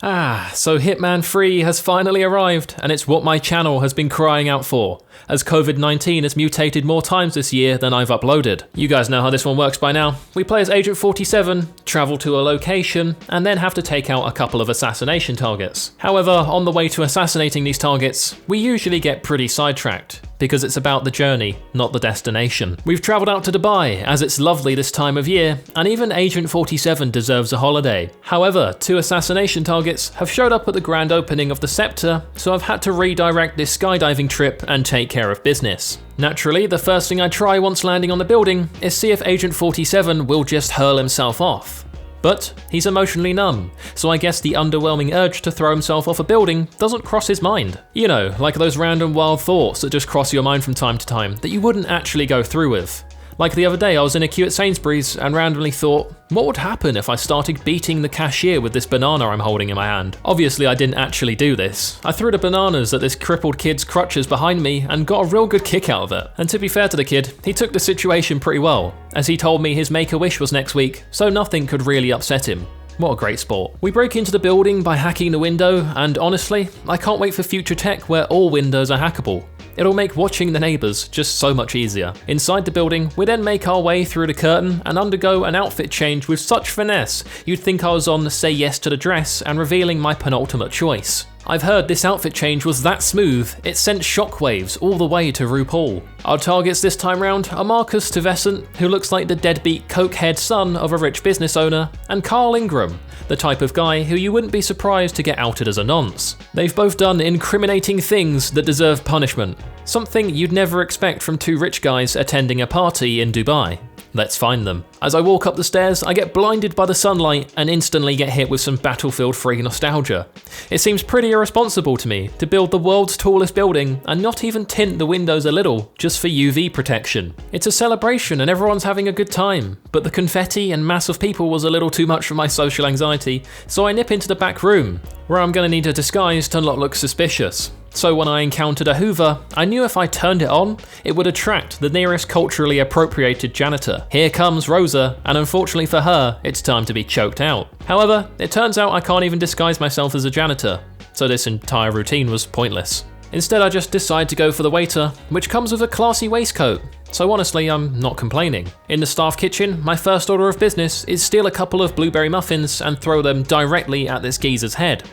So Hitman 3 has finally arrived, and it's what my channel has been crying out for, as COVID-19 has mutated more times this year than I've uploaded. You guys know how this one works by now. We play as Agent 47, travel to a location, and then have to take out a couple of assassination targets. However, on the way to assassinating these targets, we usually get pretty sidetracked, because it's about the journey, not the destination. We've travelled out to Dubai, as it's lovely this time of year, and even Agent 47 deserves a holiday. However, 2 assassination targets have showed up at the grand opening of the Scepter, so I've had to redirect this skydiving trip and take care of business. Naturally, the first thing I try once landing on the building is see if Agent 47 will just hurl himself off. But he's emotionally numb, so I guess the underwhelming urge to throw himself off a building doesn't cross his mind. You know, like those random wild thoughts that just cross your mind from time to time that you wouldn't actually go through with. Like the other day, I was in a queue at Sainsbury's and randomly thought, what would happen if I started beating the cashier with this banana I'm holding in my hand? Obviously, I didn't actually do this. I threw the bananas at this crippled kid's crutches behind me and got a real good kick out of it. And to be fair to the kid, he took the situation pretty well, as he told me his Make-A-Wish was next week, so nothing could really upset him. What a great sport. We break into the building by hacking the window, and honestly, I can't wait for future tech where all windows are hackable. It'll make watching the neighbours just so much easier. Inside the building, we then make our way through the curtain and undergo an outfit change with such finesse, you'd think I was on Say Yes to the Dress and revealing my penultimate choice. I've heard this outfit change was that smooth, it sent shockwaves all the way to RuPaul. Our targets this time round are Marcus Tuvescent, who looks like the deadbeat cokehead son of a rich business owner, and Carl Ingram, the type of guy who you wouldn't be surprised to get outed as a nonce. They've both done incriminating things that deserve punishment, something you'd never expect from 2 rich guys attending a party in Dubai. Let's find them. As I walk up the stairs, I get blinded by the sunlight and instantly get hit with some Battlefield 3 nostalgia. It seems pretty irresponsible to me to build the world's tallest building and not even tint the windows a little, just for UV protection. It's a celebration and everyone's having a good time, but the confetti and mass of people was a little too much for my social anxiety, so I nip into the back room, where I'm gonna need a disguise to not look suspicious. So when I encountered a Hoover, I knew if I turned it on, it would attract the nearest culturally appropriated janitor. Here comes Rosa, and unfortunately for her, it's time to be choked out. However, it turns out I can't even disguise myself as a janitor, so this entire routine was pointless. Instead, I just decide to go for the waiter, which comes with a classy waistcoat. So honestly, I'm not complaining. In the staff kitchen, my first order of business is steal a couple of blueberry muffins and throw them directly at this geezer's head.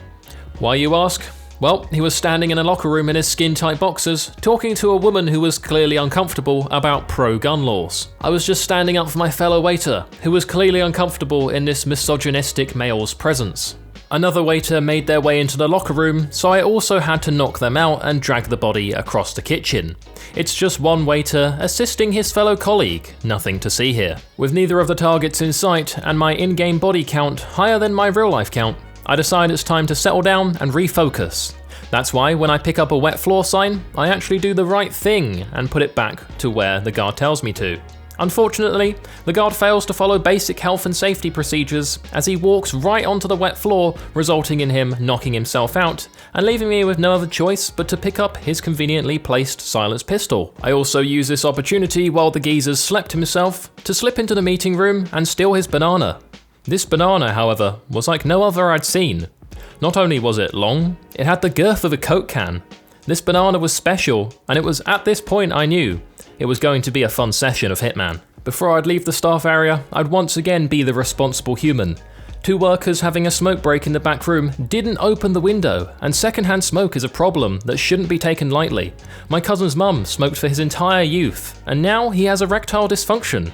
Why, you ask? Well, he was standing in a locker room in his skin-tight boxers, talking to a woman who was clearly uncomfortable about pro-gun laws. I was just standing up for my fellow waiter, who was clearly uncomfortable in this misogynistic male's presence. Another waiter made their way into the locker room, so I also had to knock them out and drag the body across the kitchen. It's just one waiter assisting his fellow colleague, nothing to see here. With neither of the targets in sight and my in-game body count higher than my real-life count, I decide it's time to settle down and refocus. That's why when I pick up a wet floor sign, I actually do the right thing and put it back to where the guard tells me to. Unfortunately, the guard fails to follow basic health and safety procedures as he walks right onto the wet floor, resulting in him knocking himself out and leaving me with no other choice but to pick up his conveniently placed silenced pistol. I also use this opportunity while the geezer slept himself to slip into the meeting room and steal his banana. This banana, however, was like no other I'd seen. Not only was it long, it had the girth of a Coke can. This banana was special, and it was at this point I knew it was going to be a fun session of Hitman. Before I'd leave the staff area, I'd once again be the responsible human. 2 workers having a smoke break in the back room didn't open the window, and secondhand smoke is a problem that shouldn't be taken lightly. My cousin's mum smoked for his entire youth, and now he has erectile dysfunction.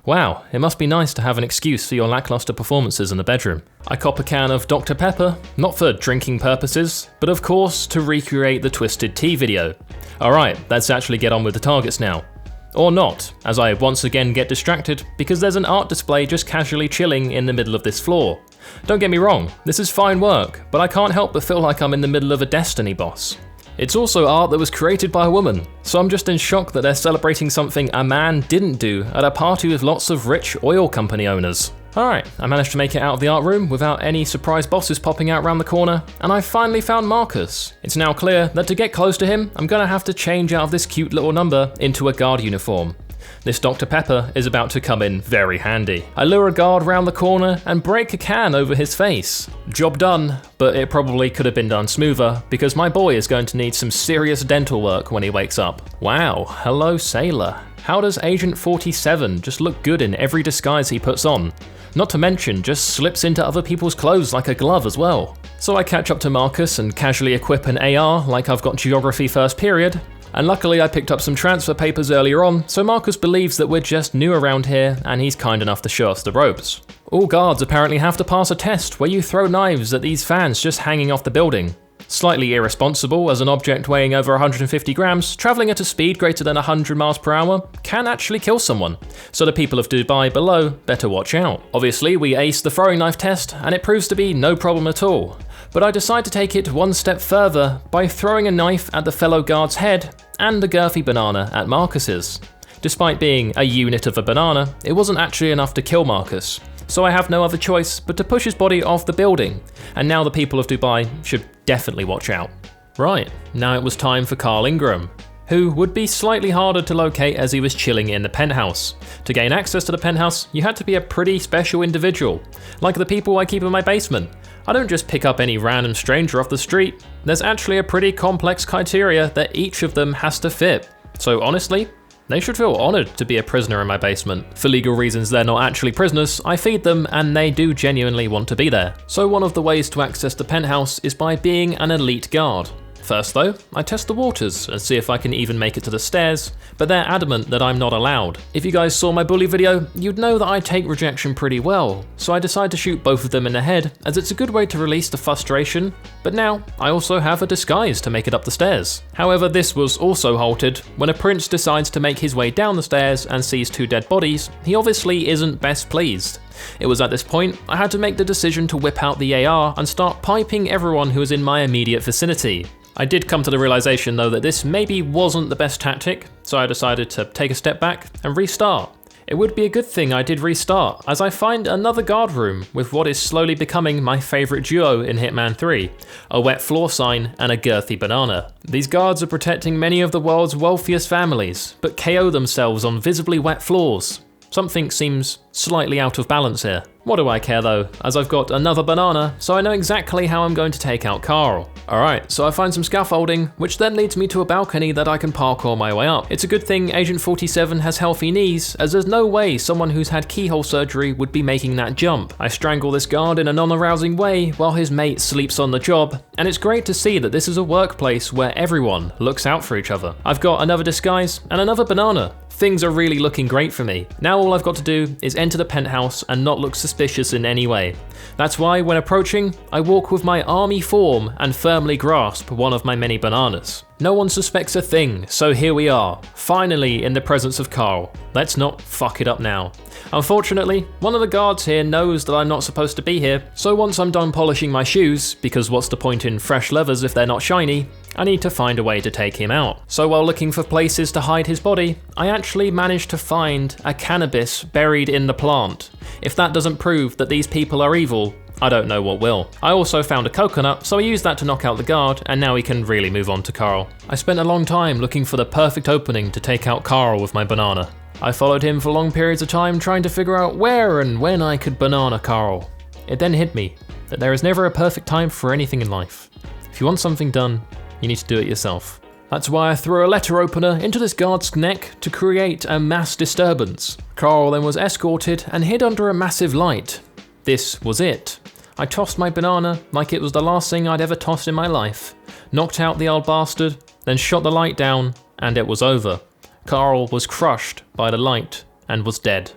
Wow, it must be nice to have an excuse for your lackluster performances in the bedroom. I cop a can of Dr. Pepper, not for drinking purposes, but of course to recreate the Twisted Tea video. Alright, let's actually get on with the targets now. Or not, as I once again get distracted because there's an art display just casually chilling in the middle of this floor. Don't get me wrong, this is fine work, but I can't help but feel like I'm in the middle of a Destiny boss. It's also art that was created by a woman, so I'm just in shock that they're celebrating something a man didn't do at a party with lots of rich oil company owners. Alright, I managed to make it out of the art room without any surprise bosses popping out around the corner, and I finally found Marcus. It's now clear that to get close to him, I'm gonna have to change out of this cute little number into a guard uniform. This Dr. Pepper is about to come in very handy. I lure a guard round the corner and break a can over his face. Job done, but it probably could have been done smoother because my boy is going to need some serious dental work when he wakes up. Wow, hello sailor. How does Agent 47 just look good in every disguise he puts on? Not to mention, just slips into other people's clothes like a glove as well. So I catch up to Marcus and casually equip an AR like I've got geography first period. And luckily I picked up some transfer papers earlier on, so Marcus believes that we're just new around here and he's kind enough to show us the ropes. All guards apparently have to pass a test where you throw knives at these fans just hanging off the building. Slightly irresponsible, as an object weighing over 150 grams, travelling at a speed greater than 100 miles per hour, can actually kill someone, so the people of Dubai below better watch out. Obviously, we aced the throwing knife test, and it proves to be no problem at all. But I decide to take it one step further by throwing a knife at the fellow guard's head and the girthy banana at Marcus's. Despite being a unit of a banana, it wasn't actually enough to kill Marcus. So I have no other choice but to push his body off the building, and now the people of Dubai should definitely watch out. Right, now it was time for Carl Ingram, who would be slightly harder to locate as he was chilling in the penthouse. To gain access to the penthouse, you had to be a pretty special individual, like the people I keep in my basement. I don't just pick up any random stranger off the street, there's actually a pretty complex criteria that each of them has to fit. So honestly, they should feel honoured to be a prisoner in my basement. For legal reasons they're not actually prisoners, I feed them and they do genuinely want to be there. So one of the ways to access the penthouse is by being an elite guard. First though, I test the waters and see if I can even make it to the stairs, but they're adamant that I'm not allowed. If you guys saw my bully video, you'd know that I take rejection pretty well, so I decide to shoot both of them in the head, as it's a good way to release the frustration, but now I also have a disguise to make it up the stairs. However, this was also halted when a prince decides to make his way down the stairs and sees two dead bodies. He obviously isn't best pleased. It was at this point I had to make the decision to whip out the AR and start piping everyone who was in my immediate vicinity. I did come to the realization though that this maybe wasn't the best tactic, so I decided to take a step back and restart. It would be a good thing I did restart, as I find another guard room with what is slowly becoming my favourite duo in Hitman 3, a wet floor sign and a girthy banana. These guards are protecting many of the world's wealthiest families, but KO themselves on visibly wet floors. Something seems slightly out of balance here. What do I care though, as I've got another banana, so I know exactly how I'm going to take out Carl. Alright, so I find some scaffolding, which then leads me to a balcony that I can parkour my way up. It's a good thing Agent 47 has healthy knees, as there's no way someone who's had keyhole surgery would be making that jump. I strangle this guard in a non-arousing way while his mate sleeps on the job, and it's great to see that this is a workplace where everyone looks out for each other. I've got another disguise and another banana. Things are really looking great for me. Now all I've got to do is enter the penthouse and not look suspicious in any way. That's why when approaching, I walk with my army form and firmly grasp one of my many bananas. No one suspects a thing, so here we are, finally in the presence of Carl. Let's not fuck it up now. Unfortunately, one of the guards here knows that I'm not supposed to be here, so once I'm done polishing my shoes, because what's the point in fresh leathers if they're not shiny, I need to find a way to take him out. So while looking for places to hide his body, I actually managed to find a cannabis buried in the plant. If that doesn't prove that these people are evil, I don't know what will. I also found a coconut, so I used that to knock out the guard, and now we can really move on to Carl. I spent a long time looking for the perfect opening to take out Carl with my banana. I followed him for long periods of time trying to figure out where and when I could banana Carl. It then hit me that there is never a perfect time for anything in life. If you want something done, you need to do it yourself. That's why I threw a letter opener into this guard's neck to create a mass disturbance. Carl then was escorted and hid under a massive light. This was it. I tossed my banana like it was the last thing I'd ever tossed in my life, knocked out the old bastard, then shot the light down, and it was over. Carl was crushed by the light and was dead,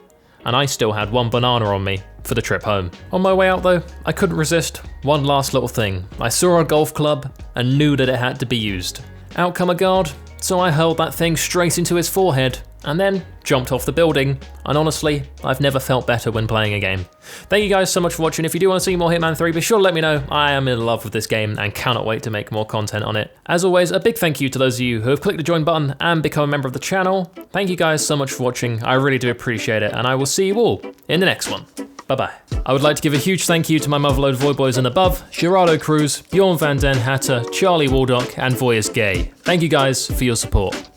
and I still had one banana on me for the trip home. On my way out though, I couldn't resist one last little thing. I saw a golf club and knew that it had to be used. Out come a guard, so I hurled that thing straight into his forehead and then jumped off the building, and honestly, I've never felt better when playing a game. Thank you guys so much for watching. If you do want to see more Hitman 3, be sure to let me know. I am in love with this game and cannot wait to make more content on it. As always, a big thank you to those of you who have clicked the join button and become a member of the channel. Thank you guys so much for watching, I really do appreciate it, and I will see you all in the next one. Bye-bye. I would like to give a huge thank you to my motherload Voiy Bois and above, Gerardo Cruz, Björn van den Hatter, Charlie Waldock, and Voiy is Gay. Thank you guys for your support.